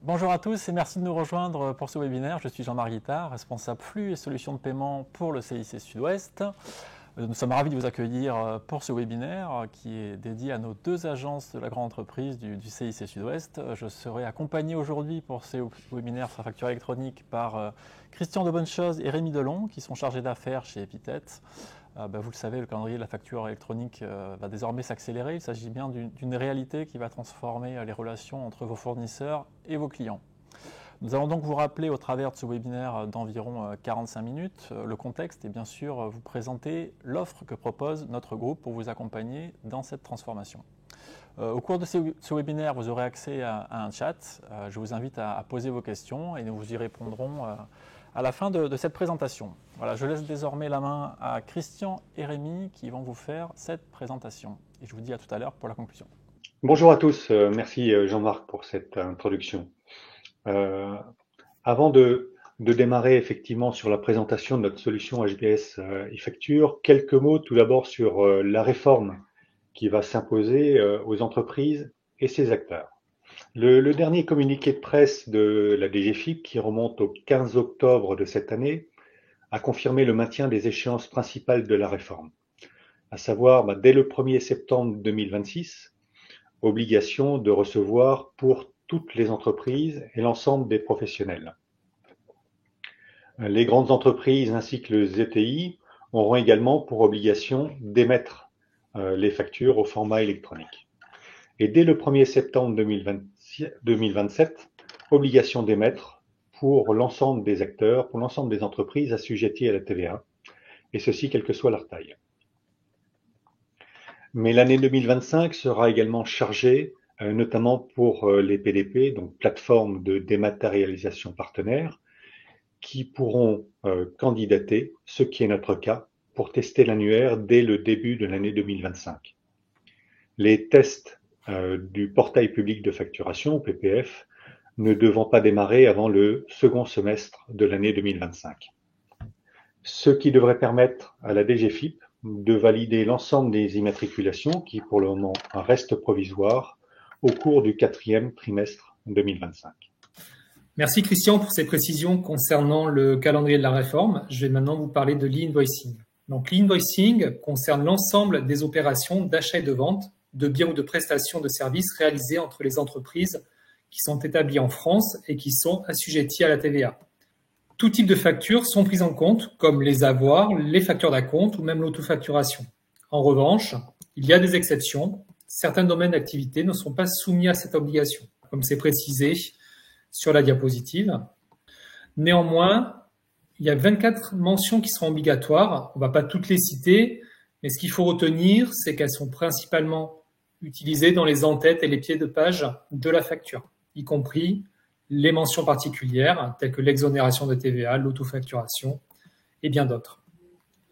Bonjour à tous et merci de nous rejoindre pour ce webinaire. Je suis Jean-Marc Guittard, responsable flux et solutions de paiement pour le CIC Sud-Ouest. Nous sommes ravis de vous accueillir pour ce webinaire qui est dédié à nos deux agences de la grande entreprise du CIC Sud-Ouest. Je serai accompagné aujourd'hui pour ce webinaire sur la facture électronique par Christian de Bonnechosse et Rémi Delon qui sont chargés d'affaires chez Epithet. Vous le savez, le calendrier de la facture électronique va désormais s'accélérer. Il s'agit bien d'une réalité qui va transformer les relations entre vos fournisseurs et vos clients. Nous allons donc vous rappeler au travers de ce webinaire d'environ 45 minutes le contexte et bien sûr vous présenter l'offre que propose notre groupe pour vous accompagner dans cette transformation. Au cours de ce webinaire, vous aurez accès à un chat. Je vous invite à poser vos questions et nous vous y répondrons à la fin de cette présentation. Voilà, je laisse désormais la main à Christian et Rémi qui vont vous faire cette présentation. Et je vous dis à tout à l'heure pour la conclusion. Bonjour à tous, merci Jean-Marc pour cette introduction. Avant de démarrer effectivement sur la présentation de notre solution HBS e-facture, quelques mots tout d'abord sur la réforme qui va s'imposer aux entreprises et ses acteurs. Le dernier communiqué de presse de la DGFiP, qui remonte au 15 octobre de cette année, a confirmé le maintien des échéances principales de la réforme, à savoir dès le 1er septembre 2026, obligation de recevoir pour toutes les entreprises et l'ensemble des professionnels. Les grandes entreprises ainsi que le ZTI auront également pour obligation d'émettre les factures au format électronique. Et dès le 1er septembre 2027, obligation d'émettre pour l'ensemble des acteurs, pour l'ensemble des entreprises assujetties à la TVA, et ceci quelle que soit leur taille. Mais l'année 2025 sera également chargée notamment pour les PDP, donc plateformes de dématérialisation partenaires, qui pourront candidater, ce qui est notre cas, pour tester l'annuaire dès le début de l'année 2025. Les tests du portail public de facturation, PPF, ne devant pas démarrer avant le second semestre de l'année 2025. Ce qui devrait permettre à la DGFiP de valider l'ensemble des immatriculations qui, pour le moment, restent provisoires au cours du 4e trimestre 2025. Merci Christian pour ces précisions concernant le calendrier de la réforme. Je vais maintenant vous parler de l'e-invoicing. Donc l'e-invoicing concerne l'ensemble des opérations d'achat et de vente de biens ou de prestations de services réalisées entre les entreprises qui sont établies en France et qui sont assujetties à la TVA. Tout type de factures sont prises en compte, comme les avoirs, les factures d'acompte ou même l'autofacturation. En revanche, il y a des exceptions. Certains domaines d'activité ne sont pas soumis à cette obligation, comme c'est précisé sur la diapositive. Néanmoins, il y a 24 mentions qui seront obligatoires. On ne va pas toutes les citer, mais ce qu'il faut retenir, c'est qu'elles sont principalement utilisées dans les en-têtes et les pieds de page de la facture, y compris les mentions particulières, telles que l'exonération de TVA, l'autofacturation et bien d'autres.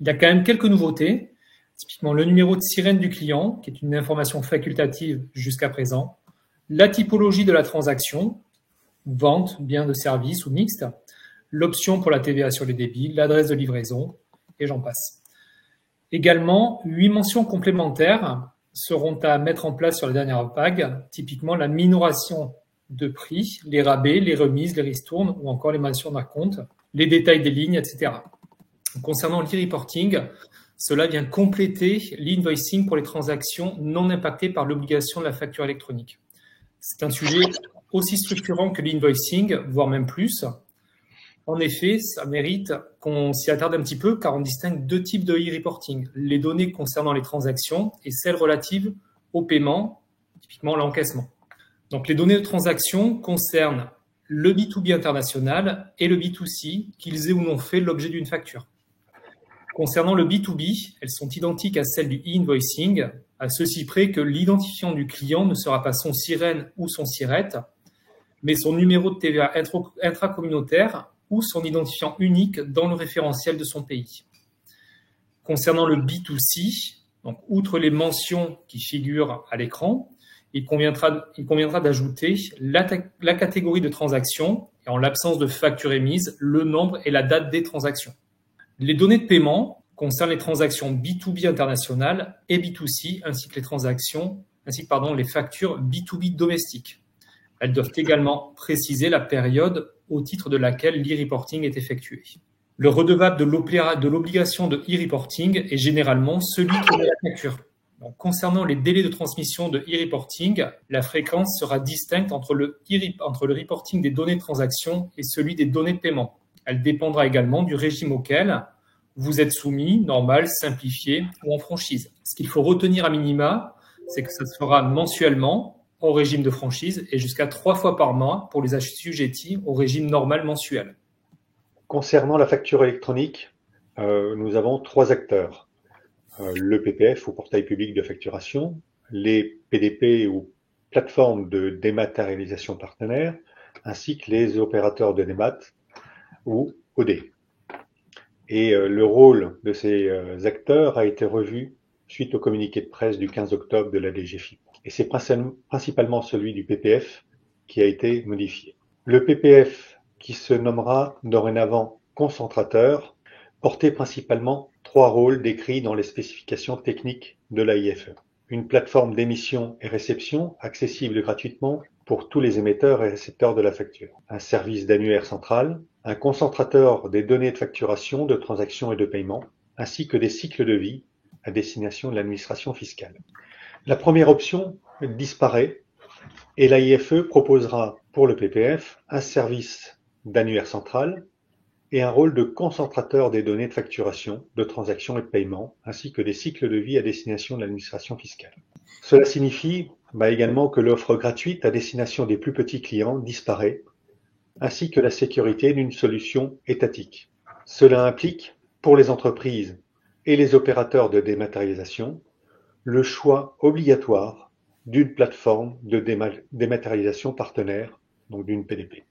Il y a quand même quelques nouveautés, typiquement le numéro de sirène du client, qui est une information facultative jusqu'à présent, la typologie de la transaction, vente, biens de service ou mixte, l'option pour la TVA sur les débits, l'adresse de livraison, et j'en passe. Également, 8 mentions complémentaires seront à mettre en place sur la dernière vague, typiquement la minoration de prix, les rabais, les remises, les ristournes ou encore les mentions d'acompte, les détails des lignes, etc. Concernant l'e-reporting, cela vient compléter l'e-invoicing pour les transactions non impactées par l'obligation de la facture électronique. C'est un sujet aussi structurant que l'e-invoicing, voire même plus. En effet, ça mérite qu'on s'y attarde un petit peu car on distingue deux types de e-reporting. Les données concernant les transactions et celles relatives au paiement, typiquement l'encaissement. Donc, les données de transaction concernent le B2B international et le B2C, qu'ils aient ou non fait l'objet d'une facture. Concernant le B2B, elles sont identiques à celles du e-invoicing, à ceci près que l'identifiant du client ne sera pas son sirène ou son sirette, mais son numéro de TVA intracommunautaire ou son identifiant unique dans le référentiel de son pays. Concernant le B2C, donc outre les mentions qui figurent à l'écran, il conviendra d'ajouter la catégorie de transaction et en l'absence de facture émise, le nombre et la date des transactions. Les données de paiement concernent les transactions B2B internationales et B2C ainsi que les factures B2B domestiques. Elles doivent également préciser la période au titre de laquelle l'e-reporting est effectué. Le redevable de l'obligation de e-reporting est généralement celui qui émet la facture. Donc, concernant les délais de transmission de e-reporting, la fréquence sera distincte entre le reporting des données de transaction et celui des données de paiement. Elle dépendra également du régime auquel vous êtes soumis, normal, simplifié ou en franchise. Ce qu'il faut retenir à minima, c'est que ça se fera mensuellement au régime de franchise et jusqu'à 3 fois par mois pour les assujettis au régime normal mensuel. Concernant la facture électronique, nous avons 3 acteurs. Le PPF ou portail public de facturation, les PDP ou plateformes de dématérialisation partenaires, ainsi que les opérateurs de démat ou OD. Et le rôle de ces acteurs a été revu suite au communiqué de presse du 15 octobre de la DGFiP. Et c'est principalement celui du PPF qui a été modifié. Le PPF, qui se nommera dorénavant concentrateur, portait principalement 3 rôles décrits dans les spécifications techniques de l'AIFE. Une plateforme d'émission et réception accessible gratuitement pour tous les émetteurs et récepteurs de la facture. Un service d'annuaire central, un concentrateur des données de facturation, de transaction et de paiement, ainsi que des cycles de vie à destination de l'administration fiscale. La première option disparaît et l'AIFE proposera pour le PPF un service d'annuaire central et un rôle de concentrateur des données de facturation, de transaction et de paiement, ainsi que des cycles de vie à destination de l'administration fiscale. Cela signifie également que l'offre gratuite à destination des plus petits clients disparaît, ainsi que la sécurité d'une solution étatique. Cela implique, pour les entreprises et les opérateurs de dématérialisation, le choix obligatoire d'une plateforme de dématérialisation partenaire, donc d'une PDP.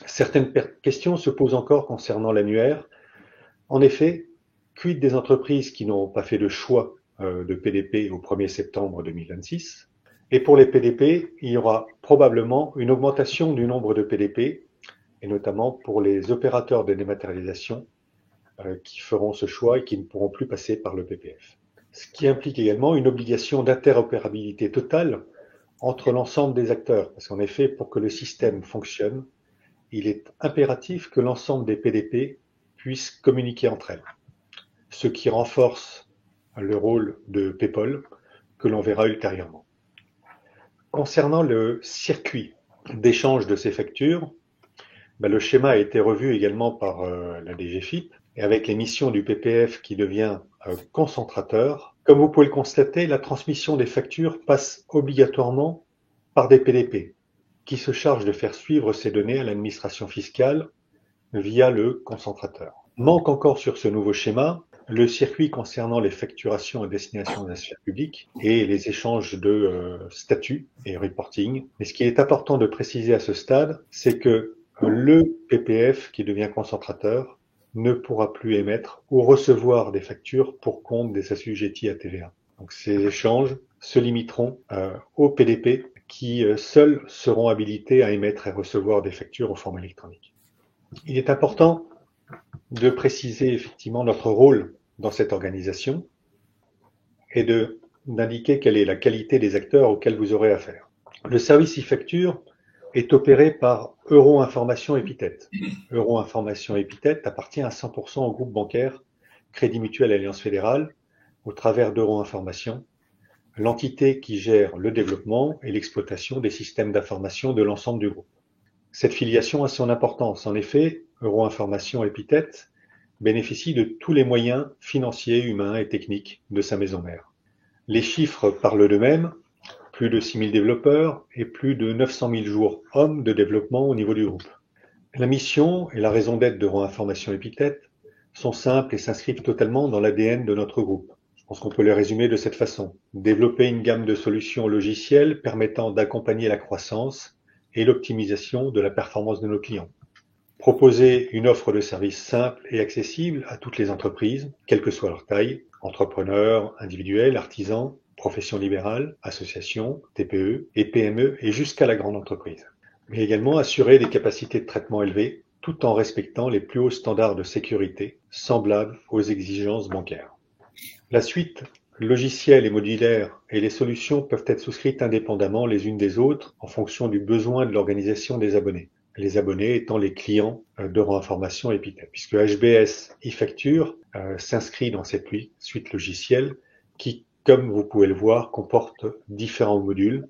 Certaines questions se posent encore concernant l'annuaire. En effet, quid des entreprises qui n'ont pas fait de choix de PDP au 1er septembre 2026? Et pour les PDP, il y aura probablement une augmentation du nombre de PDP, et notamment pour les opérateurs de dématérialisation qui feront ce choix et qui ne pourront plus passer par le PPF. Ce qui implique également une obligation d'interopérabilité totale entre l'ensemble des acteurs. Parce qu'en effet, pour que le système fonctionne, il est impératif que l'ensemble des PDP puissent communiquer entre elles. Ce qui renforce le rôle de PEPOL que l'on verra ultérieurement. Concernant le circuit d'échange de ces factures, le schéma a été revu également par la DGFiP et avec l'émission du PPF qui devient concentrateur. Comme vous pouvez le constater, la transmission des factures passe obligatoirement par des PDP qui se chargent de faire suivre ces données à l'administration fiscale via le concentrateur. Manque encore sur ce nouveau schéma le circuit concernant les facturations à destination des affaires publiques et les échanges de statuts et reporting. Mais ce qui est important de préciser à ce stade, c'est que le PPF qui devient concentrateur ne pourra plus émettre ou recevoir des factures pour compte des assujettis à TVA. Donc ces échanges se limiteront aux PDP qui seuls seront habilités à émettre et recevoir des factures au format électronique. Il est important de préciser effectivement notre rôle dans cette organisation et d'indiquer quelle est la qualité des acteurs auxquels vous aurez affaire. Le service e-facture est opéré par Euro-Information Epithet. Euro-Information Epithet appartient à 100% au groupe bancaire Crédit Mutuel Alliance Fédérale au travers d'Euro-Information, l'entité qui gère le développement et l'exploitation des systèmes d'information de l'ensemble du groupe. Cette filiation a son importance. En effet, Euro-Information Epithet bénéficie de tous les moyens financiers, humains et techniques de sa maison mère. Les chiffres parlent d'eux-mêmes, plus de 6 000 développeurs et plus de 900 000 jours hommes de développement au niveau du groupe. La mission et la raison d'être d'Euro-Information Epithet sont simples et s'inscrivent totalement dans l'ADN de notre groupe. Je pense qu'on peut les résumer de cette façon. Développer une gamme de solutions logicielles permettant d'accompagner la croissance et l'optimisation de la performance de nos clients. Proposer une offre de services simple et accessible à toutes les entreprises, quelle que soit leur taille, entrepreneurs, individuels, artisans, professions libérales, associations, TPE et PME et jusqu'à la grande entreprise. Mais également assurer des capacités de traitement élevées tout en respectant les plus hauts standards de sécurité semblables aux exigences bancaires. La suite logicielle et modulaire et les solutions peuvent être souscrites indépendamment les unes des autres en fonction du besoin de l'organisation des abonnés. Les abonnés étant les clients d'Euroinformation Epithet, puisque HBS e-facture s'inscrit dans cette suite logicielle qui, comme vous pouvez le voir, comporte différents modules,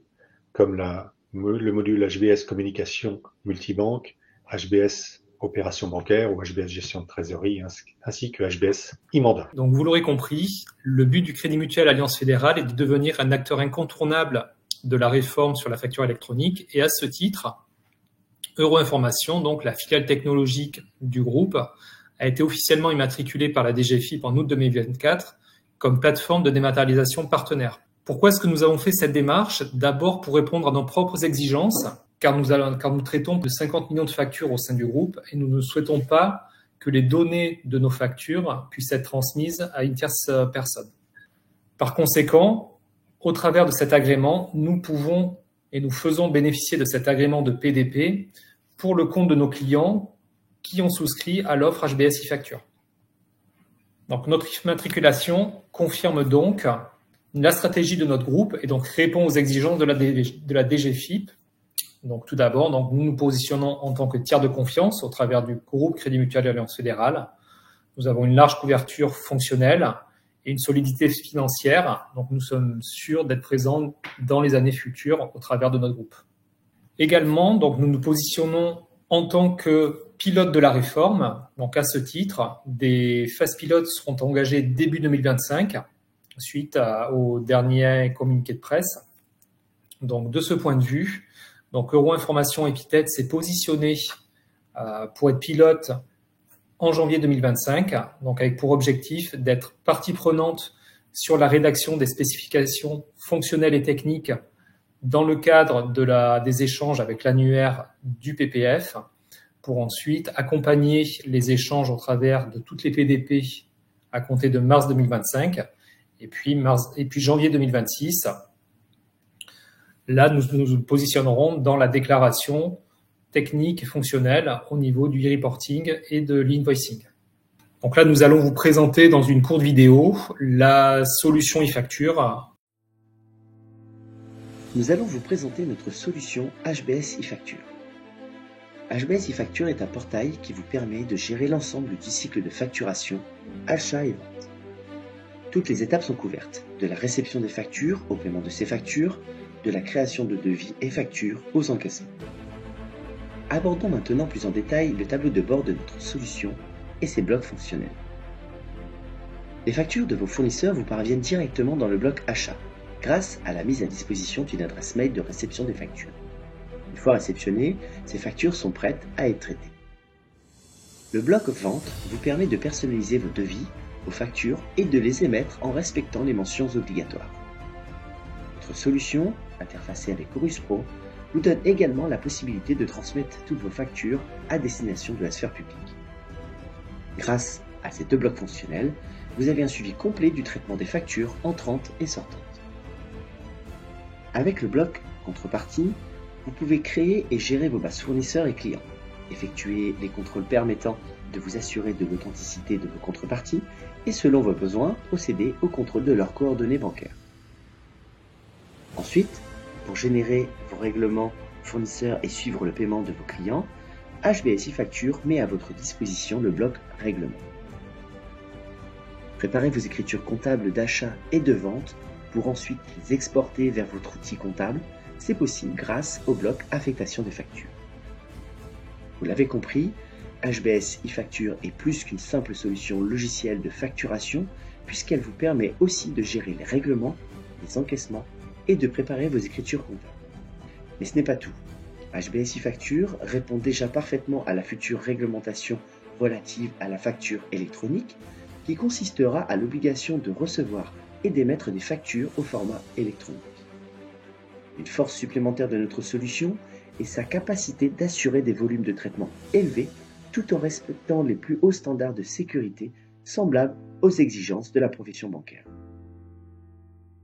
comme le module HBS communication multibanque, HBS opération bancaire ou HBS gestion de trésorerie, ainsi que HBS e-mandat. Donc vous l'aurez compris, le but du Crédit Mutuel Alliance Fédérale est de devenir un acteur incontournable de la réforme sur la facture électronique, et à ce titre, Euroinformation, donc la filiale technologique du groupe, a été officiellement immatriculée par la DGFiP en août 2024 comme plateforme de dématérialisation partenaire. Pourquoi est-ce que nous avons fait cette démarche? D'abord pour répondre à nos propres exigences, car nous traitons de 50 millions de factures au sein du groupe et nous ne souhaitons pas que les données de nos factures puissent être transmises à une tierce personne. Par conséquent, au travers de cet agrément, nous pouvons et nous faisons bénéficier de cet agrément de PDP pour le compte de nos clients qui ont souscrit à l'offre HBS e-facture. Donc notre immatriculation confirme donc la stratégie de notre groupe et donc répond aux exigences de la DGFiP. Donc tout d'abord, nous nous positionnons en tant que tiers de confiance au travers du groupe Crédit Mutuel Alliance Fédérale. Nous avons une large couverture fonctionnelle et une solidité financière. Donc nous sommes sûrs d'être présents dans les années futures au travers de notre groupe. Également, donc nous nous positionnons en tant que pilote de la réforme. Donc à ce titre, des phases pilotes seront engagées début 2025 suite au dernier communiqué de presse. Donc de ce point de vue, donc Euroinformation Epithet s'est positionné pour être pilote en janvier 2025, donc avec pour objectif d'être partie prenante sur la rédaction des spécifications fonctionnelles et techniques dans le cadre des échanges avec l'annuaire du PPF, pour ensuite accompagner les échanges au travers de toutes les PDP à compter de mars 2025 et puis janvier 2026. Là, nous nous positionnerons dans la déclaration technique et fonctionnelle au niveau du e-reporting et de l'invoicing. Donc là, nous allons vous présenter dans une courte vidéo la solution e-facture. Nous allons vous présenter notre solution HBS e-facture. HBS e-facture est un portail qui vous permet de gérer l'ensemble du cycle de facturation, achat et vente. Toutes les étapes sont couvertes, de la réception des factures au paiement de ces factures, de la création de devis et factures aux encaissements. Abordons maintenant plus en détail le tableau de bord de notre solution et ses blocs fonctionnels. Les factures de vos fournisseurs vous parviennent directement dans le bloc achat, grâce à la mise à disposition d'une adresse mail de réception des factures. Une fois réceptionnées, ces factures sont prêtes à être traitées. Le bloc vente vous permet de personnaliser vos devis, vos factures et de les émettre en respectant les mentions obligatoires. Notre solution, interfacée avec Chorus Pro, vous donne également la possibilité de transmettre toutes vos factures à destination de la sphère publique. Grâce à ces deux blocs fonctionnels, vous avez un suivi complet du traitement des factures entrantes et sortantes. Avec le bloc contrepartie, vous pouvez créer et gérer vos bases fournisseurs et clients, effectuer les contrôles permettant de vous assurer de l'authenticité de vos contreparties et, selon vos besoins, procéder au contrôle de leurs coordonnées bancaires. Ensuite, pour générer vos règlements fournisseurs et suivre le paiement de vos clients, HBS e-facture met à votre disposition le bloc règlement. Préparez vos écritures comptables d'achat et de vente pour ensuite les exporter vers votre outil comptable. C'est possible grâce au bloc affectation des factures. Vous l'avez compris, HBS e-facture est plus qu'une simple solution logicielle de facturation puisqu'elle vous permet aussi de gérer les règlements, les encaissements et de préparer vos écritures comptables. Mais ce n'est pas tout. HBS e-facture répond déjà parfaitement à la future réglementation relative à la facture électronique qui consistera à l'obligation de recevoir et d'émettre des factures au format électronique. Une force supplémentaire de notre solution est sa capacité d'assurer des volumes de traitement élevés tout en respectant les plus hauts standards de sécurité semblables aux exigences de la profession bancaire.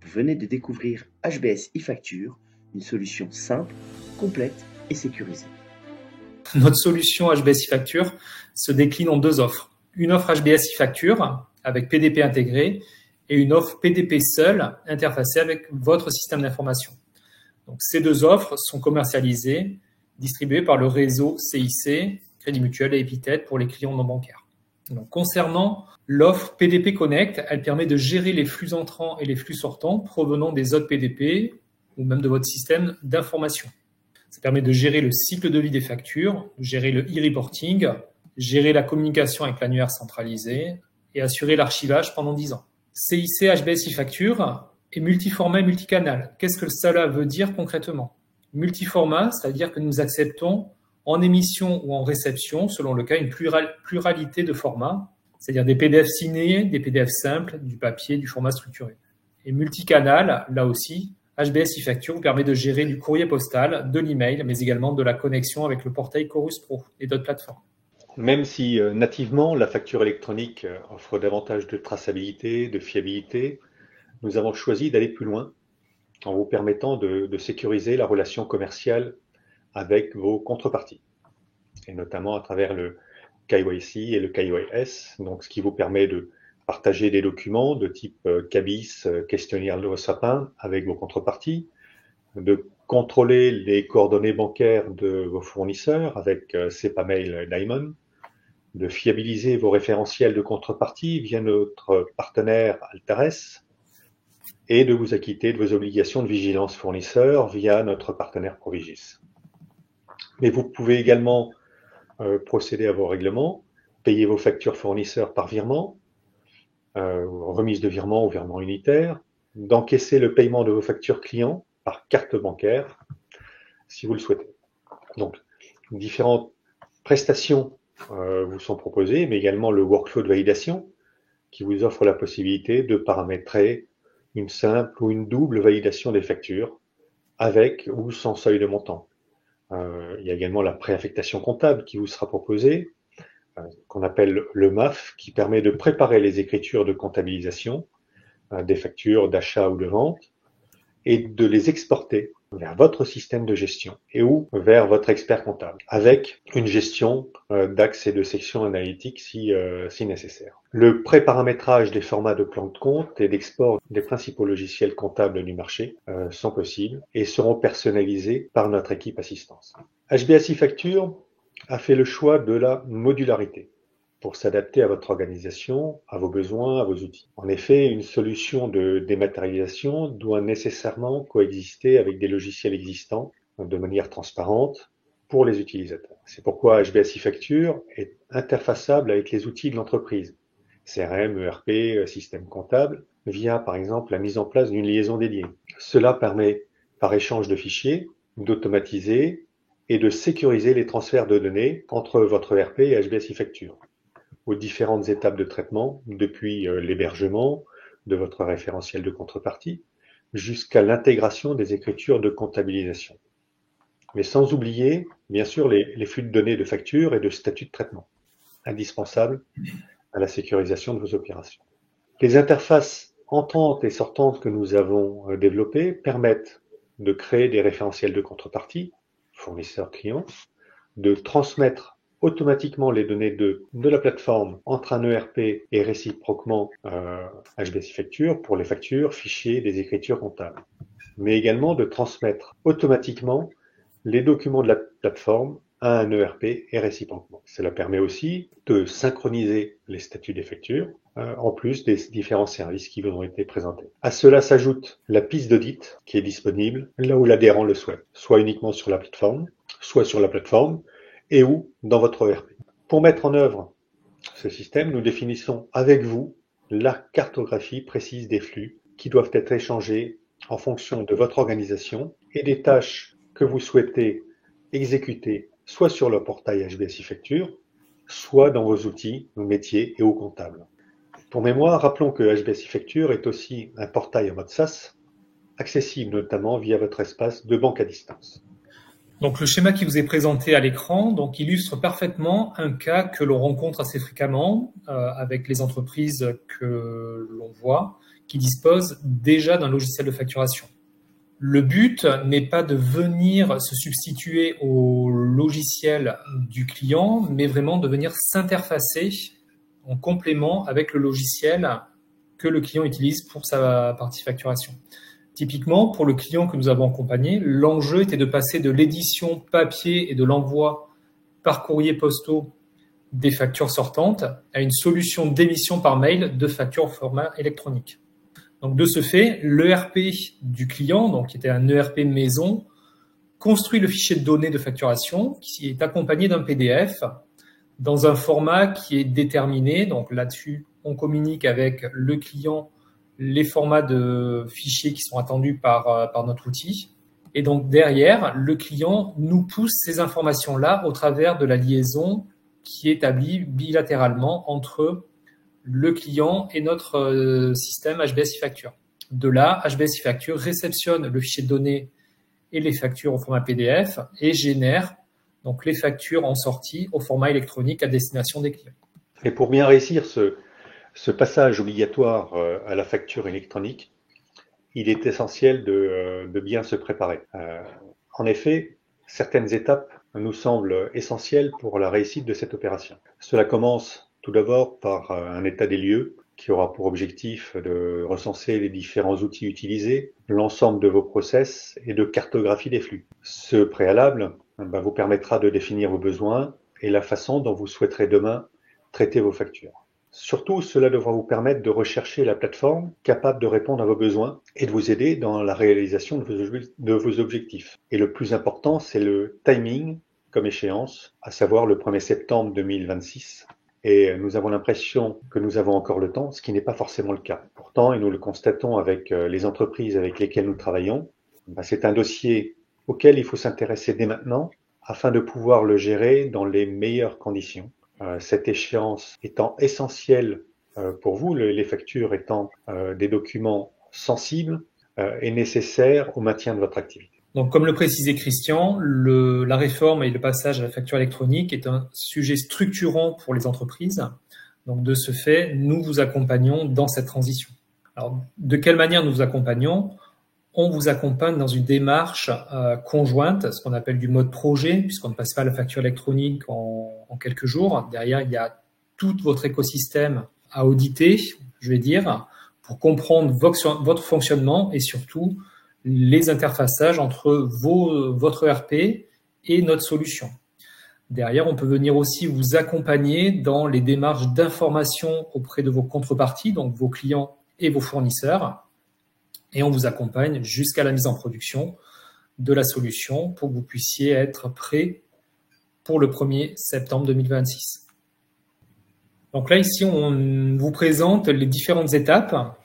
Vous venez de découvrir HBS e-facture, une solution simple, complète et sécurisée. Notre solution HBS e-facture se décline en deux offres. Une offre HBS e-facture avec PDP intégré et une offre PDP seule interfacée avec votre système d'information. Donc, ces deux offres sont commercialisées, distribuées par le réseau CIC, Crédit Mutuel et Epithet pour les clients non bancaires. Donc, concernant l'offre PDP Connect, elle permet de gérer les flux entrants et les flux sortants provenant des autres PDP ou même de votre système d'information. Ça permet de gérer le cycle de vie des factures, gérer le e-reporting, gérer la communication avec l'annuaire centralisé et assurer l'archivage pendant 10 ans. CIC HBS e-facture est multiformat et multicanal. Qu'est-ce que cela veut dire concrètement? Multiformat, c'est-à-dire que nous acceptons en émission ou en réception, selon le cas, une pluralité de formats, c'est-à-dire des PDF signés, des PDF simples, du papier, du format structuré. Et multicanal, là aussi, HBS e-facture vous permet de gérer du courrier postal, de l'email, mais également de la connexion avec le portail Chorus Pro et d'autres plateformes. Même si nativement la facture électronique offre davantage de traçabilité, de fiabilité, nous avons choisi d'aller plus loin en vous permettant de sécuriser la relation commerciale avec vos contreparties, et notamment à travers le KYC et le KYS, donc ce qui vous permet de partager des documents de type CABIS, questionnaire de sapin avec vos contreparties, de contrôler les coordonnées bancaires de vos fournisseurs avec SEPA-Mail Diamond, de fiabiliser vos référentiels de contrepartie via notre partenaire Altares, et de vous acquitter de vos obligations de vigilance fournisseur via notre partenaire Provigis. Mais vous pouvez également procéder à vos règlements, payer vos factures fournisseurs par virement, remise de virement ou virement unitaire, d'encaisser le paiement de vos factures clients par carte bancaire, si vous le souhaitez. Donc, différentes prestations vous sont proposées, mais également le workflow de validation qui vous offre la possibilité de paramétrer une simple ou une double validation des factures avec ou sans seuil de montant. Il y a également la préaffectation comptable qui vous sera proposée, qu'on appelle le MAF, qui permet de préparer les écritures de comptabilisation des factures d'achat ou de vente et de les exporter vers votre système de gestion et ou vers votre expert comptable, avec une gestion d'axes et de sections analytiques si nécessaire. Le pré-paramétrage des formats de plan de compte et d'export des principaux logiciels comptables du marché sont possibles et seront personnalisés par notre équipe assistance. HBS e-facture a fait le choix de la modularité pour s'adapter à votre organisation, à vos besoins, à vos outils. En effet, une solution de dématérialisation doit nécessairement coexister avec des logiciels existants de manière transparente pour les utilisateurs. C'est pourquoi HBS e-facture est interfaçable avec les outils de l'entreprise, CRM, ERP, système comptable, via par exemple la mise en place d'une liaison dédiée. Cela permet, par échange de fichiers, d'automatiser et de sécuriser les transferts de données entre votre ERP et HBS e-facture, aux différentes étapes de traitement, depuis l'hébergement de votre référentiel de contrepartie, jusqu'à l'intégration des écritures de comptabilisation. Mais sans oublier, bien sûr, les flux de données de facture et de statut de traitement, indispensables à la sécurisation de vos opérations. Les interfaces entrantes et sortantes que nous avons développées permettent de créer des référentiels de contrepartie, fournisseurs-clients, de transmettre automatiquement les données de la plateforme entre un ERP et réciproquement HBS e-facture pour les factures, fichiers, des écritures comptables. Mais également de transmettre automatiquement les documents de la plateforme à un ERP et réciproquement. Cela permet aussi de synchroniser les statuts des factures, en plus des différents services qui vous ont été présentés. À cela s'ajoute la piste d'audit qui est disponible là où l'adhérent le souhaite, soit uniquement sur la plateforme, soit sur la plateforme, et ou dans votre ERP. Pour mettre en œuvre ce système, nous définissons avec vous la cartographie précise des flux qui doivent être échangés en fonction de votre organisation et des tâches que vous souhaitez exécuter soit sur le portail HBS e-facture, soit dans vos outils, métiers et ou comptables. Pour mémoire, rappelons que HBS e-facture est aussi un portail en mode SaaS, accessible notamment via votre espace de banque à distance. Donc le schéma qui vous est présenté à l'écran illustre parfaitement un cas que l'on rencontre assez fréquemment avec les entreprises que l'on voit qui disposent déjà d'un logiciel de facturation. Le but n'est pas de venir se substituer au logiciel du client, mais vraiment de venir s'interfacer en complément avec le logiciel que le client utilise pour sa partie facturation. Typiquement, pour le client que nous avons accompagné, l'enjeu était de passer de l'édition papier et de l'envoi par courrier postaux des factures sortantes à une solution d'émission par mail de factures au format électronique. Donc, de ce fait, l'ERP du client, donc qui était un ERP maison, construit le fichier de données de facturation qui est accompagné d'un PDF dans un format qui est déterminé. Donc là-dessus, on communique avec le client les formats de fichiers qui sont attendus par notre outil. Et donc derrière, le client nous pousse ces informations-là au travers de la liaison qui est établie bilatéralement entre le client et notre système HBS eFacture. De là, HBS eFacture réceptionne le fichier de données et les factures au format PDF et génère donc les factures en sortie au format électronique à destination des clients. Et pour bien réussir ce passage obligatoire à la facture électronique, il est essentiel de bien se préparer. En effet, certaines étapes nous semblent essentielles pour la réussite de cette opération. Cela commence tout d'abord par un état des lieux qui aura pour objectif de recenser les différents outils utilisés, l'ensemble de vos process et de cartographie des flux. Ce préalable vous permettra de définir vos besoins et la façon dont vous souhaiterez demain traiter vos factures. Surtout, cela devra vous permettre de rechercher la plateforme capable de répondre à vos besoins et de vous aider dans la réalisation de vos objectifs. Et le plus important, c'est le timing comme échéance, à savoir le 1er septembre 2026. Et nous avons l'impression que nous avons encore le temps, ce qui n'est pas forcément le cas. Pourtant, et nous le constatons avec les entreprises avec lesquelles nous travaillons, c'est un dossier auquel il faut s'intéresser dès maintenant afin de pouvoir le gérer dans les meilleures conditions. Cette échéance étant essentielle pour vous, les factures étant des documents sensibles et nécessaires au maintien de votre activité. Donc, comme le précisait Christian, la réforme et le passage à la facture électronique est un sujet structurant pour les entreprises. Donc, de ce fait, nous vous accompagnons dans cette transition. Alors, de quelle manière nous vous accompagnons ? On vous accompagne dans une démarche conjointe, ce qu'on appelle du mode projet, puisqu'on ne passe pas à la facture électronique en quelques jours. Derrière, il y a tout votre écosystème à auditer, je vais dire, pour comprendre votre fonctionnement et surtout les interfaçages entre votre ERP et notre solution. Derrière, on peut venir aussi vous accompagner dans les démarches d'information auprès de vos contreparties, donc vos clients et vos fournisseurs. Et on vous accompagne jusqu'à la mise en production de la solution pour que vous puissiez être prêt pour le 1er septembre 2026. Donc là, ici, on vous présente les différentes étapes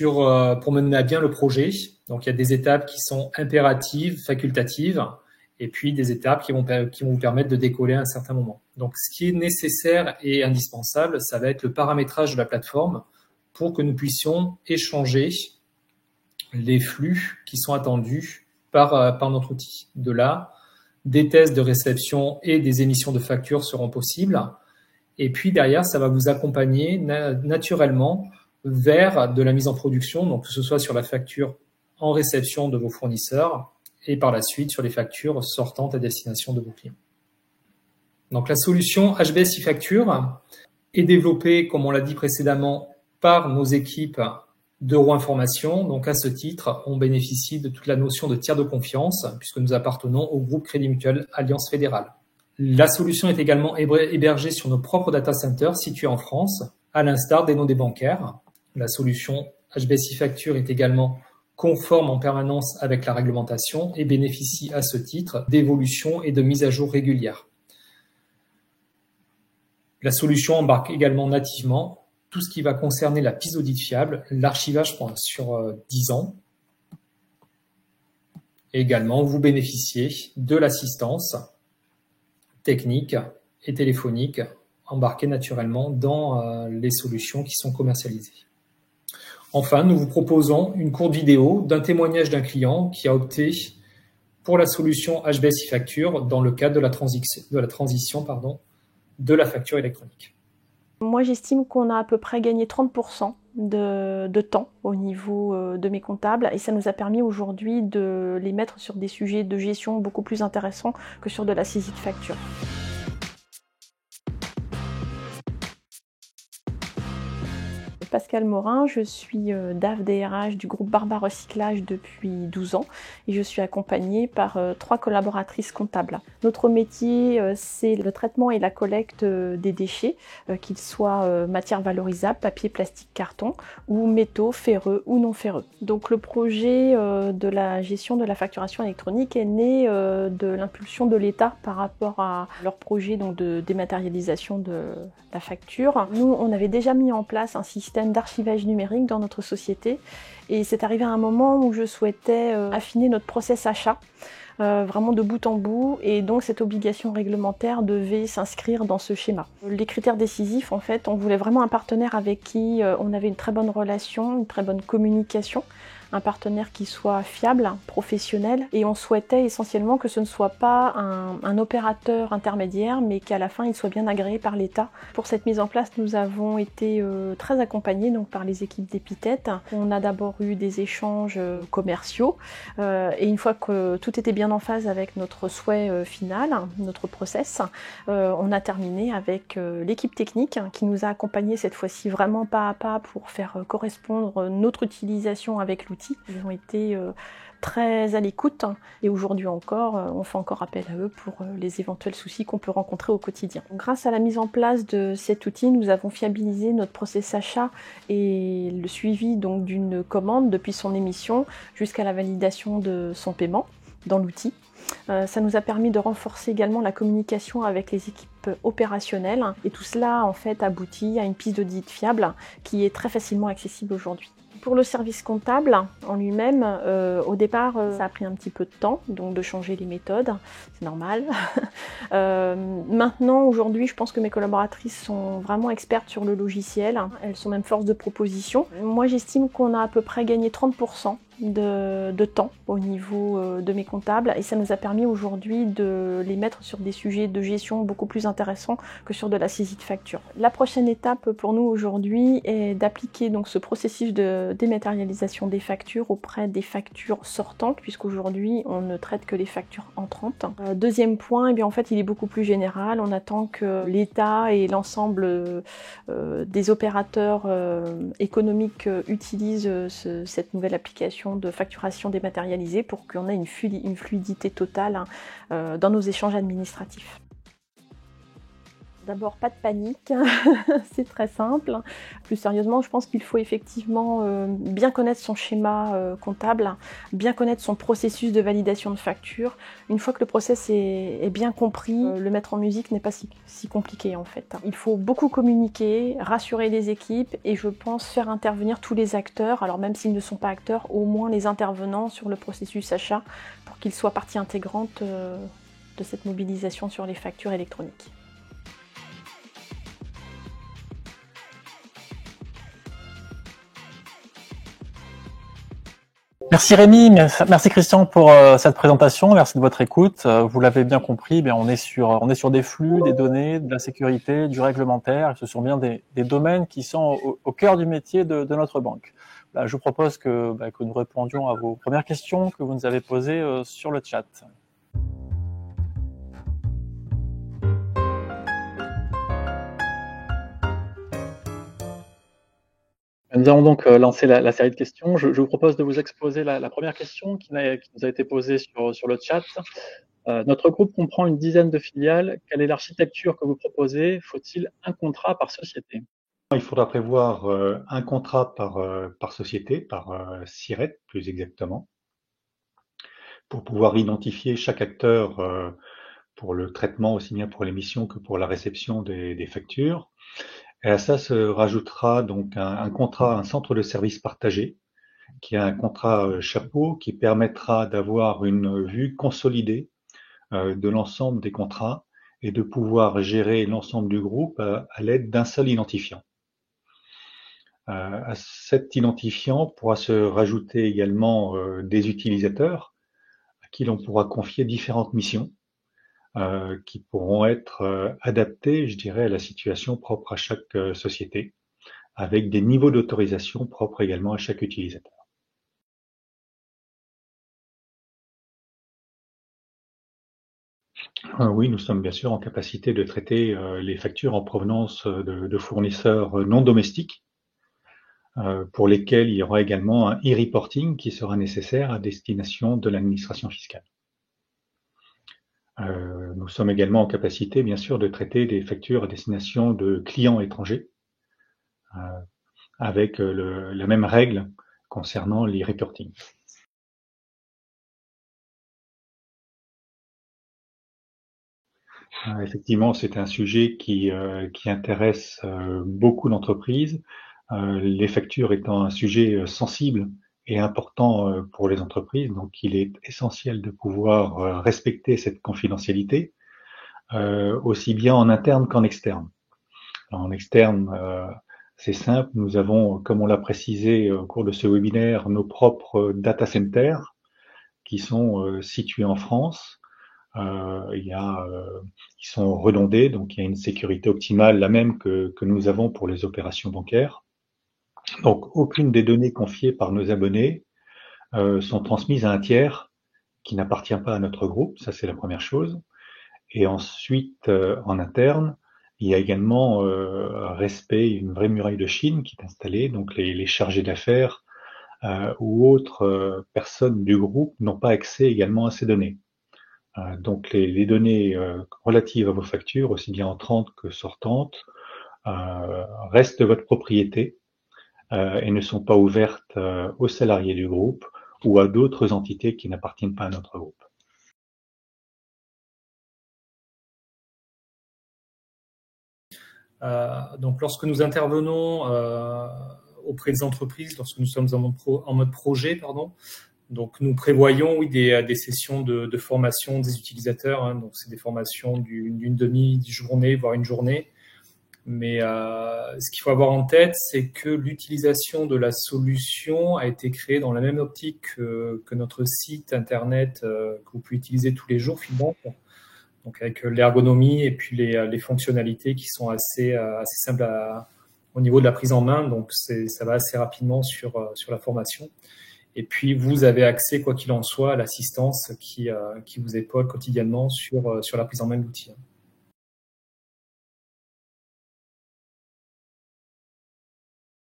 pour mener à bien le projet. Donc, il y a des étapes qui sont impératives, facultatives, et puis des étapes qui vont vous permettre de décoller à un certain moment. Donc, ce qui est nécessaire et indispensable, ça va être le paramétrage de la plateforme pour que nous puissions échanger les flux qui sont attendus par notre outil. De là, des tests de réception et des émissions de factures seront possibles. Et puis derrière, ça va vous accompagner naturellement vers de la mise en production, donc que ce soit sur la facture en réception de vos fournisseurs et par la suite sur les factures sortantes à destination de vos clients. Donc la solution HBS eFacture est développée, comme on l'a dit précédemment, par nos équipes d'Euroinformation. Donc à ce titre, on bénéficie de toute la notion de tiers de confiance puisque nous appartenons au groupe Crédit Mutuel Alliance Fédérale. La solution est également hébergée sur nos propres data centers situés en France, à l'instar des nodés bancaires. La solution HBS eFacture est également conforme en permanence avec la réglementation et bénéficie à ce titre d'évolutions et de mises à jour régulières. La solution embarque également nativement tout ce qui va concerner la piste d'audit fiable, l'archivage sur 10 ans. Et également, vous bénéficiez de l'assistance technique et téléphonique embarquée naturellement dans les solutions qui sont commercialisées. Enfin, nous vous proposons une courte vidéo d'un témoignage d'un client qui a opté pour la solution HBS eFacture dans le cadre de la transition de la facture électronique. Moi, j'estime qu'on a à peu près gagné 30% de temps au niveau de mes comptables et ça nous a permis aujourd'hui de les mettre sur des sujets de gestion beaucoup plus intéressants que sur de la saisie de facture. Pascal Morin, je suis DAF DRH du groupe Barba Recyclage depuis 12 ans et je suis accompagnée par 3 collaboratrices comptables. Notre métier, c'est le traitement et la collecte des déchets, qu'ils soient matières valorisables, papier, plastique, carton, ou métaux, ferreux ou non ferreux. Donc le projet de la gestion de la facturation électronique est né de l'impulsion de l'État par rapport à leur projet donc, de dématérialisation de la facture. Nous, on avait déjà mis en place un système d'archivage numérique dans notre société et c'est arrivé à un moment où je souhaitais affiner notre process achat. Vraiment de bout en bout, et donc cette obligation réglementaire devait s'inscrire dans ce schéma. Les critères décisifs, en fait, on voulait vraiment un partenaire avec qui on avait une très bonne relation, une très bonne communication, un partenaire qui soit fiable, professionnel, et on souhaitait essentiellement que ce ne soit pas un opérateur intermédiaire, mais qu'à la fin il soit bien agréé par l'État. Pour cette mise en place, nous avons été très accompagnés donc, par les équipes d'Epithet. On a d'abord eu des échanges commerciaux, et une fois que tout était bien en phase avec notre souhait final, notre process, on a terminé avec l'équipe technique qui nous a accompagnés cette fois-ci vraiment pas à pas pour faire correspondre notre utilisation avec l'outil. Ils ont été très à l'écoute et aujourd'hui encore, on fait encore appel à eux pour les éventuels soucis qu'on peut rencontrer au quotidien. Grâce à la mise en place de cet outil, nous avons fiabilisé notre process achat et le suivi donc d'une commande depuis son émission jusqu'à la validation de son paiement dans l'outil. Ça nous a permis de renforcer également la communication avec les équipes opérationnelles et tout cela en fait aboutit à une piste d'audit fiable qui est très facilement accessible aujourd'hui. Pour le service comptable en lui-même, au départ, ça a pris un petit peu de temps, donc de changer les méthodes, c'est normal. Maintenant, aujourd'hui, je pense que mes collaboratrices sont vraiment expertes sur le logiciel, elles sont même force de proposition. Moi, j'estime qu'on a à peu près gagné 30% de temps au niveau de mes comptables et ça nous a permis aujourd'hui de les mettre sur des sujets de gestion beaucoup plus intéressants que sur de la saisie de facture. La prochaine étape pour nous aujourd'hui est d'appliquer donc ce processus de dématérialisation des factures auprès des factures sortantes puisqu'aujourd'hui on ne traite que les factures entrantes. Deuxième point, eh bien, en fait il est beaucoup plus général, on attend que l'État et l'ensemble des opérateurs économiques utilisent cette nouvelle application de facturation dématérialisée pour qu'on ait une fluidité totale dans nos échanges administratifs. D'abord, pas de panique, c'est très simple. Plus sérieusement, je pense qu'il faut effectivement bien connaître son schéma comptable, bien connaître son processus de validation de facture. Une fois que le process est bien compris, le mettre en musique n'est pas si compliqué en fait. Il faut beaucoup communiquer, rassurer les équipes et je pense faire intervenir tous les acteurs, alors même s'ils ne sont pas acteurs, au moins les intervenants sur le processus achat pour qu'ils soient partie intégrante de cette mobilisation sur les factures électroniques. Merci Rémi, merci Christian pour cette présentation, merci de votre écoute. Vous l'avez bien compris, bien on est sur des flux, des données, de la sécurité, du réglementaire. Ce sont bien des domaines qui sont au cœur du métier de notre banque. Là, je vous propose que nous répondions à vos premières questions que vous nous avez posées sur le chat. Nous allons donc lancer la série de questions. Je vous propose de vous exposer la première question qui nous a été posée sur le chat. Notre groupe comprend une dizaine de filiales. Quelle est l'architecture que vous proposez? Faut-il un contrat par société? Il faudra prévoir un contrat par société, par SIRET plus exactement, pour pouvoir identifier chaque acteur pour le traitement aussi bien pour l'émission que pour la réception des factures. Et à ça se rajoutera donc un contrat, un centre de services partagé, qui est un contrat chapeau qui permettra d'avoir une vue consolidée de l'ensemble des contrats et de pouvoir gérer l'ensemble du groupe à l'aide d'un seul identifiant. À cet identifiant pourra se rajouter également des utilisateurs à qui l'on pourra confier différentes missions qui pourront être adaptées, je dirais, à la situation propre à chaque société, avec des niveaux d'autorisation propres également à chaque utilisateur. Oui, nous sommes bien sûr en capacité de traiter les factures en provenance de fournisseurs non domestiques, pour lesquels il y aura également un e-reporting qui sera nécessaire à destination de l'administration fiscale. Nous sommes également en capacité, bien sûr, de traiter des factures à destination de clients étrangers avec la même règle concernant l'e-reporting. Effectivement, c'est un sujet qui intéresse beaucoup d'entreprises, les factures étant un sujet sensible et important pour les entreprises, donc il est essentiel de pouvoir respecter cette confidentialité, aussi bien en interne qu'en externe. En externe, c'est simple, nous avons, comme on l'a précisé au cours de ce webinaire, nos propres data centers qui sont situés en France. Ils sont redondés, donc il y a une sécurité optimale, la même que nous avons pour les opérations bancaires. Donc aucune des données confiées par nos abonnés sont transmises à un tiers qui n'appartient pas à notre groupe, ça c'est la première chose. Et ensuite, en interne, il y a également respect, une vraie muraille de Chine qui est installée, donc les chargés d'affaires ou autres personnes du groupe n'ont pas accès également à ces données. Donc les données relatives à vos factures, aussi bien entrantes que sortantes, restent de votre propriété et ne sont pas ouvertes aux salariés du groupe ou à d'autres entités qui n'appartiennent pas à notre groupe. Donc lorsque nous intervenons auprès des entreprises, lorsque nous sommes en mode projet, donc nous prévoyons des sessions de formation des utilisateurs, donc c'est des formations d'une demi-journée, voire une journée. Mais ce qu'il faut avoir en tête, c'est que l'utilisation de la solution a été créée dans la même optique que notre site internet que vous pouvez utiliser tous les jours, Fibbank. Donc avec l'ergonomie et puis les fonctionnalités qui sont assez simples au niveau de la prise en main. Donc ça va assez rapidement sur la formation. Et puis, vous avez accès, quoi qu'il en soit, à l'assistance qui vous épaule quotidiennement sur la prise en main de l'outil.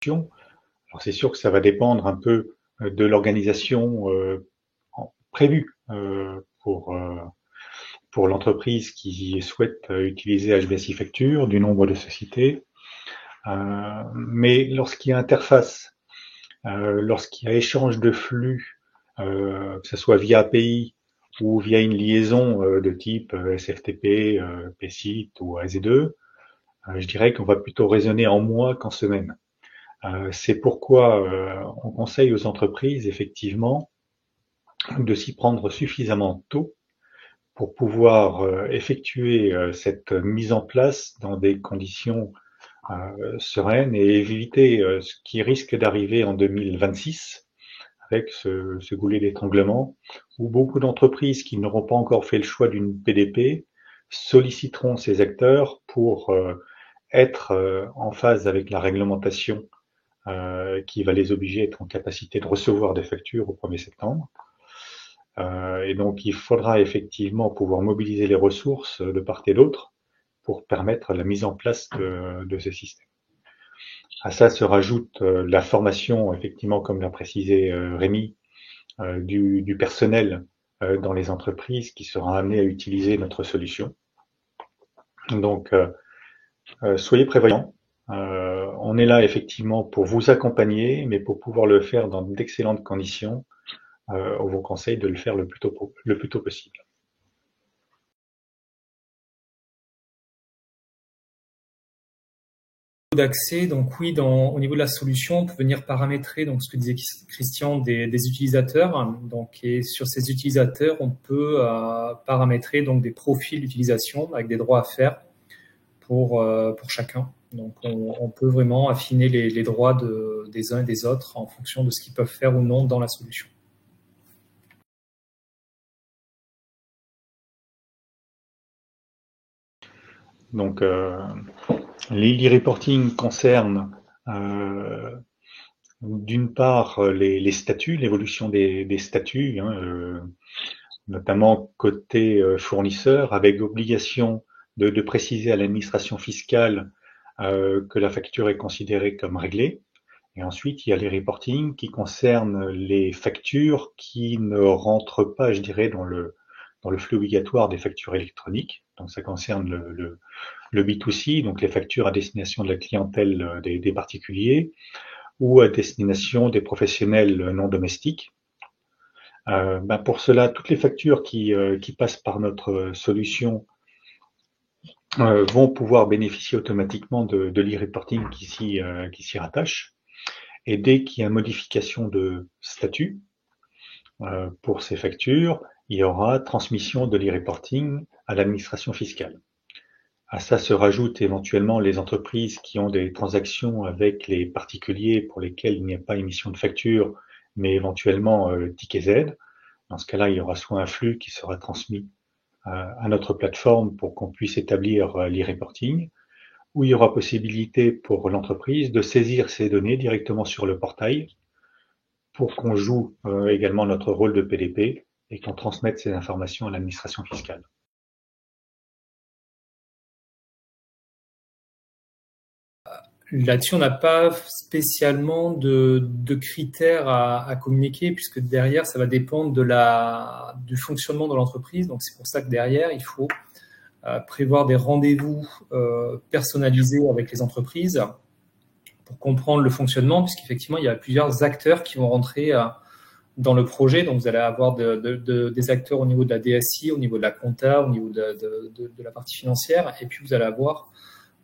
Alors, c'est sûr que ça va dépendre un peu de l'organisation prévue pour l'entreprise qui souhaite utiliser HBS e-Facture, du nombre de sociétés. Mais lorsqu'il y a interface, lorsqu'il y a échange de flux, que ce soit via API ou via une liaison de type SFTP, PCIT ou AZ2, je dirais qu'on va plutôt raisonner en mois qu'en semaines. C'est pourquoi on conseille aux entreprises effectivement de s'y prendre suffisamment tôt pour pouvoir effectuer cette mise en place dans des conditions sereine et éviter ce qui risque d'arriver en 2026 avec ce goulet d'étranglement où beaucoup d'entreprises qui n'auront pas encore fait le choix d'une PDP solliciteront ces acteurs pour être en phase avec la réglementation qui va les obliger à être en capacité de recevoir des factures au 1er septembre. Et donc il faudra effectivement pouvoir mobiliser les ressources de part et d'autre pour permettre la mise en place de ce système. À ça se rajoute la formation, effectivement, comme l'a précisé Rémi, du personnel dans les entreprises qui sera amené à utiliser notre solution. Donc, soyez prévoyants. On est là effectivement pour vous accompagner, mais pour pouvoir le faire dans d'excellentes conditions, on vous conseille de le faire le plus tôt possible. D'accès, donc oui, au niveau de la solution, on peut venir paramétrer, donc ce que disait Christian, des utilisateurs. Donc, et sur ces utilisateurs, on peut paramétrer donc des profils d'utilisation avec des droits à faire pour chacun. Donc, on peut vraiment affiner les droits des uns et des autres en fonction de ce qu'ils peuvent faire ou non dans la solution. Donc, l'e-reporting concerne d'une part les statuts, l'évolution des statuts, notamment côté fournisseur, avec obligation de préciser à l'administration fiscale que la facture est considérée comme réglée. Et ensuite, il y a les reporting qui concernent les factures qui ne rentrent pas, je dirais, dans le flux obligatoire des factures électroniques. Donc ça concerne le B2C, donc les factures à destination de la clientèle des particuliers ou à destination des professionnels non domestiques. Pour cela, toutes les factures qui passent par notre solution vont pouvoir bénéficier automatiquement de l'e-reporting qui s'y rattache. Et dès qu'il y a une modification de statut pour ces factures, il y aura transmission de l'e-reporting à l'administration fiscale. À ça se rajoutent éventuellement les entreprises qui ont des transactions avec les particuliers pour lesquels il n'y a pas émission de facture, mais éventuellement ticket Z. Dans ce cas-là, il y aura soit un flux qui sera transmis à notre plateforme pour qu'on puisse établir l'e-reporting, où il y aura possibilité pour l'entreprise de saisir ces données directement sur le portail pour qu'on joue également notre rôle de PDP et qu'on transmette ces informations à l'administration fiscale. Là-dessus, on n'a pas spécialement de critères à communiquer, puisque derrière, ça va dépendre du fonctionnement de l'entreprise. Donc, c'est pour ça que derrière, il faut prévoir des rendez-vous personnalisés avec les entreprises pour comprendre le fonctionnement, puisqu'effectivement, il y a plusieurs acteurs qui vont rentrer dans le projet. Donc, vous allez avoir des acteurs au niveau de la DSI, au niveau de la compta, au niveau de la partie financière, et puis vous allez avoir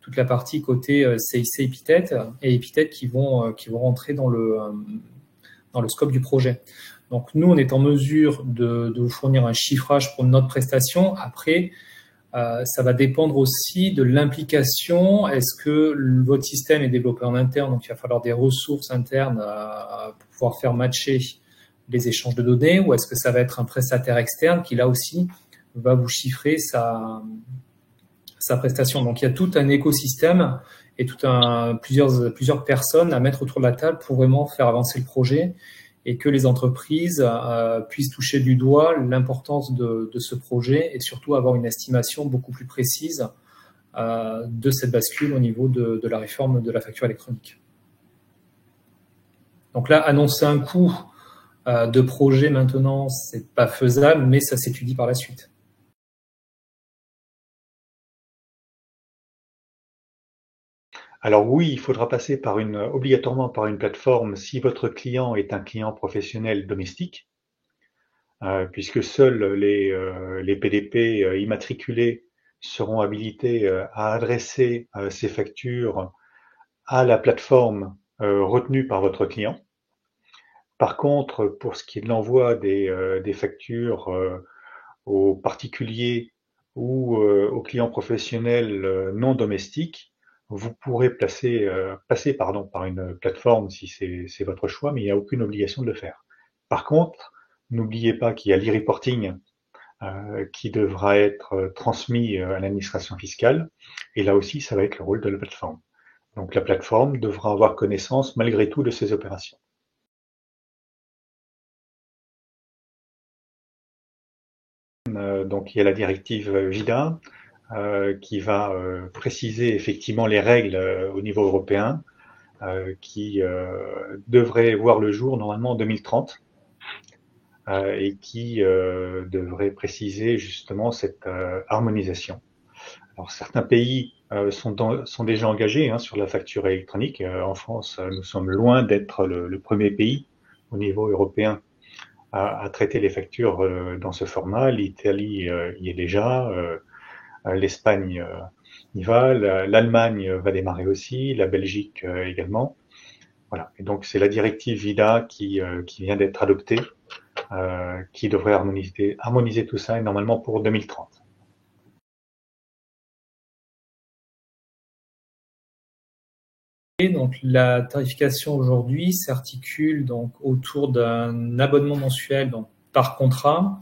toute la partie côté CIC Epithet et Epithet qui vont rentrer dans le scope du projet. Donc, nous, on est en mesure de vous fournir un chiffrage pour notre prestation. Après, ça va dépendre aussi de l'implication. Est-ce que votre système est développé en interne, donc il va falloir des ressources internes pour pouvoir faire matcher les échanges de données, ou est-ce que ça va être un prestataire externe qui, là aussi, va vous chiffrer sa prestation. Donc, il y a tout un écosystème et plusieurs personnes à mettre autour de la table pour vraiment faire avancer le projet et que les entreprises puissent toucher du doigt l'importance de ce projet et surtout avoir une estimation beaucoup plus précise de cette bascule au niveau de la réforme de la facture électronique. Donc là, annoncer un coût de projet maintenant, c'est pas faisable, mais ça s'étudie par la suite. Alors oui, il faudra passer obligatoirement par une plateforme si votre client est un client professionnel domestique, puisque seuls les PDP immatriculés seront habilités à adresser ces factures à la plateforme retenue par votre client. Par contre, pour ce qui est de l'envoi des factures aux particuliers ou aux clients professionnels non domestiques, vous pourrez passer par une plateforme si c'est votre choix, mais il n'y a aucune obligation de le faire. Par contre, n'oubliez pas qu'il y a l'e-reporting qui devra être transmis à l'administration fiscale, et là aussi, ça va être le rôle de la plateforme. Donc la plateforme devra avoir connaissance malgré tout de ces opérations. Donc il y a la directive VIDA, qui va préciser effectivement les règles au niveau européen, qui devrait voir le jour normalement en 2030 et qui devrait préciser justement cette harmonisation. Alors certains pays sont déjà engagés sur la facture électronique. En France, nous sommes loin d'être le premier pays au niveau européen à traiter les factures dans ce format. L'Italie y est déjà. L'Espagne y va, l'Allemagne va démarrer aussi, la Belgique également. Voilà. Et donc c'est la directive VIDA qui vient d'être adoptée, qui devrait harmoniser tout ça, et normalement pour 2030. Donc la tarification aujourd'hui s'articule donc autour d'un abonnement mensuel donc par contrat,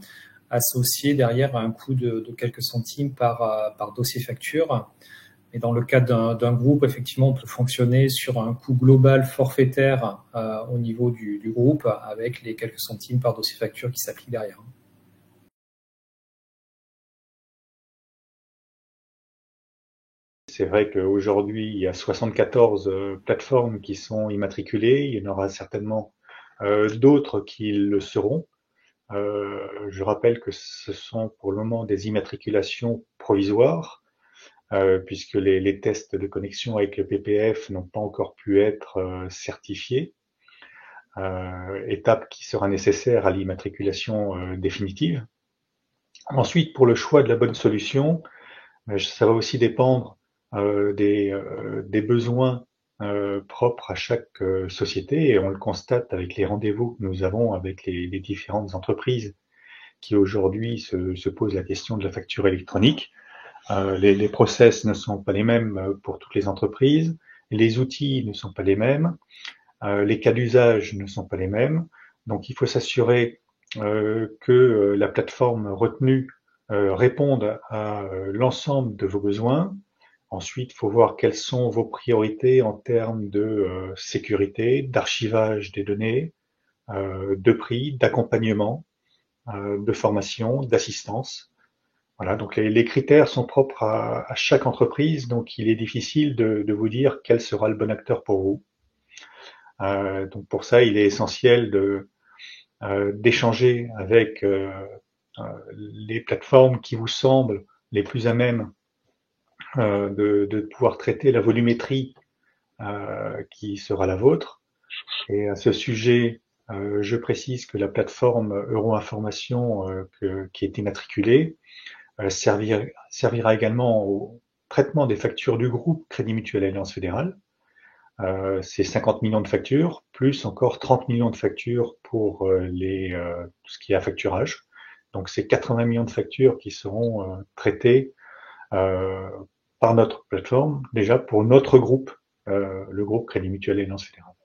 associé derrière à un coût de quelques centimes par dossier facture. Et dans le cadre d'un groupe, effectivement, on peut fonctionner sur un coût global forfaitaire au niveau du groupe avec les quelques centimes par dossier facture qui s'appliquent derrière. C'est vrai qu'aujourd'hui, il y a 74 plateformes qui sont immatriculées. Il y en aura certainement d'autres qui le seront. Je rappelle que ce sont pour le moment des immatriculations provisoires, puisque les tests de connexion avec le PPF n'ont pas encore pu être certifiés. Étape qui sera nécessaire à l'immatriculation définitive. Ensuite, pour le choix de la bonne solution, ça va aussi dépendre des besoins propres à chaque société, et on le constate avec les rendez-vous que nous avons avec les différentes entreprises qui aujourd'hui se posent la question de la facture électronique. Les process ne sont pas les mêmes pour toutes les entreprises, les outils ne sont pas les mêmes, les cas d'usage ne sont pas les mêmes, donc il faut s'assurer que la plateforme retenue réponde à l'ensemble de vos besoins. Ensuite, il faut voir quelles sont vos priorités en termes de sécurité, d'archivage des données, de prix, d'accompagnement, de formation, d'assistance. Voilà, donc les critères sont propres à chaque entreprise, donc il est difficile de vous dire quel sera le bon acteur pour vous. Donc pour ça, il est essentiel d'échanger avec les plateformes qui vous semblent les plus à même de pouvoir traiter la volumétrie qui sera la vôtre. Et à ce sujet, je précise que la plateforme Euro-Information qui est immatriculée servira également au traitement des factures du groupe Crédit Mutuel Alliance Fédérale. C'est 50 millions de factures, plus encore 30 millions de factures pour tout ce qui est affacturage. Donc c'est 80 millions de factures qui seront traitées par notre plateforme, déjà pour notre groupe, le groupe Crédit Mutuel Alliance Fédérale.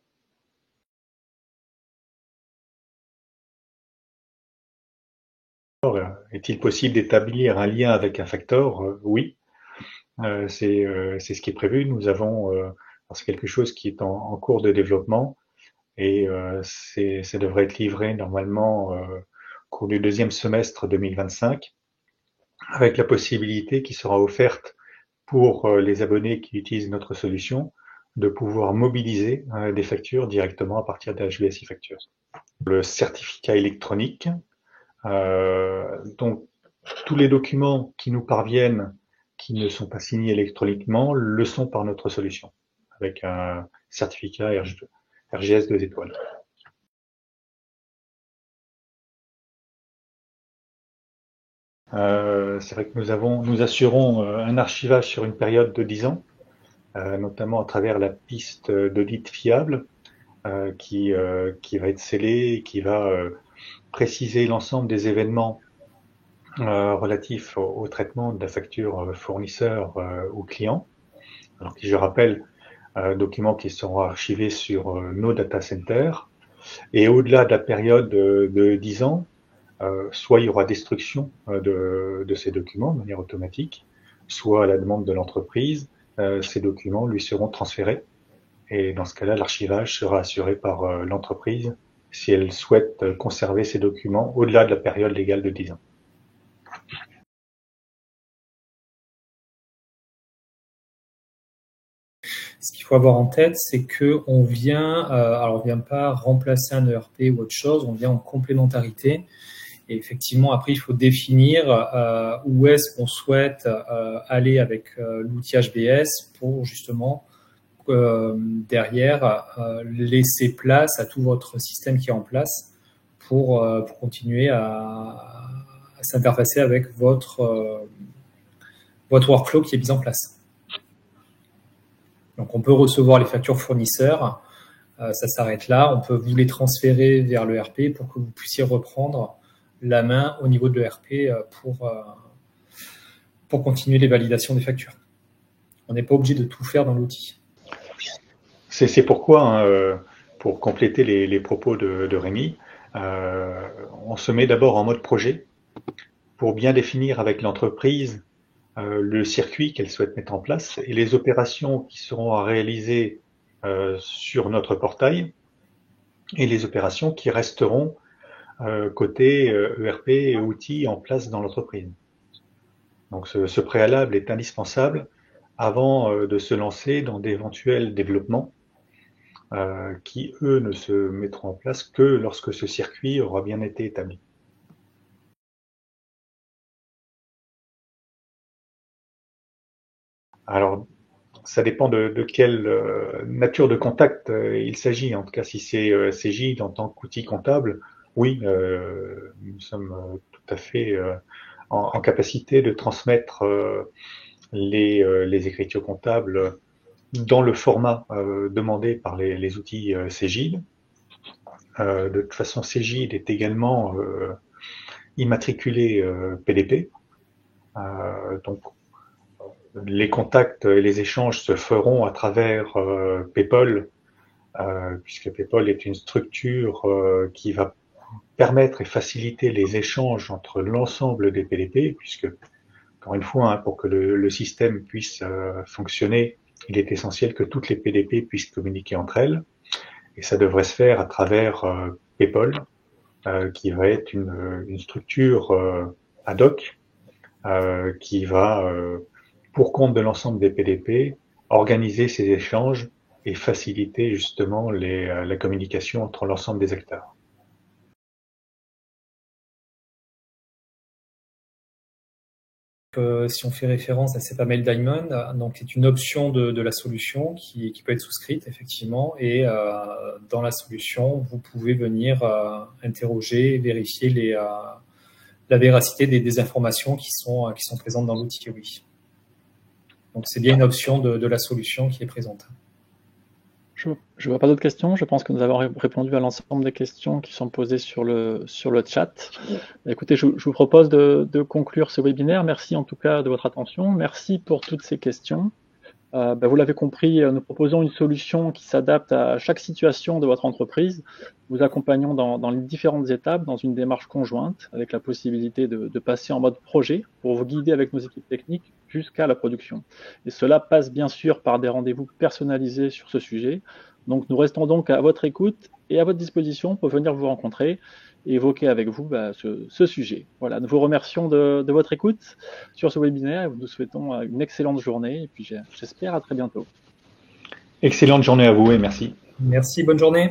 Est-il possible d'établir un lien avec un facteur? Oui, c'est ce qui est prévu. Nous avons, c'est quelque chose qui est en cours de développement, et ça devrait être livré normalement au cours du deuxième semestre 2025, avec la possibilité qui sera offerte pour les abonnés qui utilisent notre solution de pouvoir mobiliser des factures directement à partir de HBS e-Facture. Le certificat électronique, donc tous les documents qui nous parviennent qui ne sont pas signés électroniquement le sont par notre solution, avec un certificat RGS 2 étoiles. C'est vrai que nous assurons un archivage sur une période de 10 ans, notamment à travers la piste d'audit fiable qui va être scellée et qui va préciser l'ensemble des événements relatifs au traitement de la facture fournisseur ou client. Alors je rappelle, documents qui seront archivés sur nos data centers, et au-delà de la période de 10 ans, soit il y aura destruction de ces documents de manière automatique, soit à la demande de l'entreprise, ces documents lui seront transférés, et dans ce cas-là, l'archivage sera assuré par l'entreprise si elle souhaite conserver ces documents au-delà de la période légale de 10 ans. Ce qu'il faut avoir en tête, c'est que on vient pas remplacer un ERP ou autre chose, on vient en complémentarité. Et effectivement, après, il faut définir où est-ce qu'on souhaite aller avec l'outil HBS pour justement derrière laisser place à tout votre système qui est en place pour continuer à s'interfacer avec votre workflow qui est mis en place. Donc, on peut recevoir les factures fournisseurs, ça s'arrête là. On peut vous les transférer vers l'ERP pour que vous puissiez reprendre la main au niveau de l'ERP pour continuer les validations des factures. On n'est pas obligé de tout faire dans l'outil. C'est pourquoi, pour compléter les propos de Rémi, on se met d'abord en mode projet pour bien définir avec l'entreprise le circuit qu'elle souhaite mettre en place et les opérations qui seront à réaliser sur notre portail et les opérations qui resteront côté ERP et outils en place dans l'entreprise. Donc ce préalable est indispensable avant de se lancer dans d'éventuels développements qui, eux, ne se mettront en place que lorsque ce circuit aura bien été établi. Alors, ça dépend de quelle nature de contact il s'agit. En tout cas, si c'est Cegid en tant qu'outil comptable, oui, nous sommes tout à fait en capacité de transmettre les écritures comptables dans le format demandé par les outils Cegid. De toute façon, Cegid est également immatriculé PDP. Donc, les contacts et les échanges se feront à travers PayPal, puisque PayPal est une structure qui va permettre et faciliter les échanges entre l'ensemble des PDP, puisque, encore une fois, hein, pour que le système puisse fonctionner, il est essentiel que toutes les PDP puissent communiquer entre elles, et ça devrait se faire à travers PayPal, qui va être une structure ad hoc, qui va pour compte de l'ensemble des PDP, organiser ces échanges et faciliter justement la communication entre l'ensemble des acteurs. Si on fait référence à SEPA Mail Diamond, donc c'est une option de la solution qui peut être souscrite effectivement, et dans la solution, vous pouvez venir interroger, vérifier la véracité des informations qui sont présentes dans l'outil, oui. Donc c'est bien une option de la solution qui est présente. Je ne vois pas d'autres questions. Je pense que nous avons répondu à l'ensemble des questions qui sont posées sur le chat. Écoutez, je vous propose de conclure ce webinaire. Merci en tout cas de votre attention. Merci pour toutes ces questions. Vous l'avez compris, nous proposons une solution qui s'adapte à chaque situation de votre entreprise. Nous accompagnons dans les différentes étapes dans une démarche conjointe avec la possibilité de passer en mode projet pour vous guider avec nos équipes techniques jusqu'à la production. Et cela passe bien sûr par des rendez-vous personnalisés sur ce sujet. Donc nous restons donc à votre écoute et à votre disposition pour venir vous rencontrer et évoquer avec vous ce sujet. Voilà, nous vous remercions de votre écoute sur ce webinaire et nous vous souhaitons une excellente journée et puis j'espère à très bientôt. Excellente journée à vous et merci. Merci, bonne journée.